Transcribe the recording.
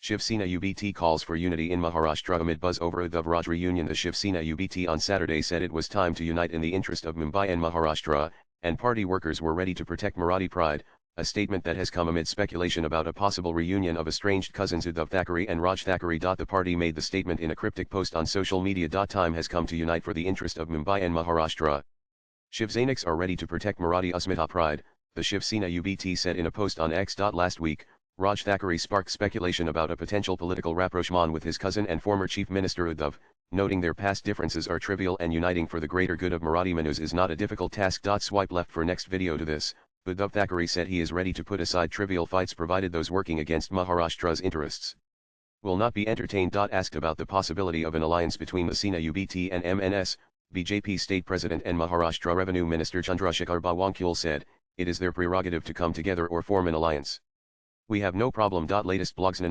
Shiv Sena UBT calls for unity in Maharashtra amid buzz over UddhavRaj reunion. The Shiv Sena UBT on Saturday said it was time to unite in the interest of Mumbai and Maharashtra, and party workers were ready to protect Marathi pride, a statement that has come amid speculation about a possible reunion of estranged cousins Uddhav Thackeray and Raj Thackeray. The party made the statement in a cryptic post on social media. Time has come to unite for the interest of Mumbai and Maharashtra. Shiv Sainiks are ready to protect Marathi Asmita pride, the Shiv Sena UBT said in a post on X. Last week, Raj Thackeray sparked speculation about a potential political rapprochement with his cousin and former Chief Minister Uddhav, noting their past differences are trivial and uniting for the greater good of Marathi Manus is not a difficult task. Swipe left for next video to this. Uddhav Thackeray said he is ready to put aside trivial fights provided those working against Maharashtra's interests will not be entertained. Asked about the possibility of an alliance between the Sena UBT and MNS, BJP State President and Maharashtra Revenue Minister Chandrasekhar Bawankule said, "It is their prerogative to come together or form an alliance. We have no problem." Latest blogs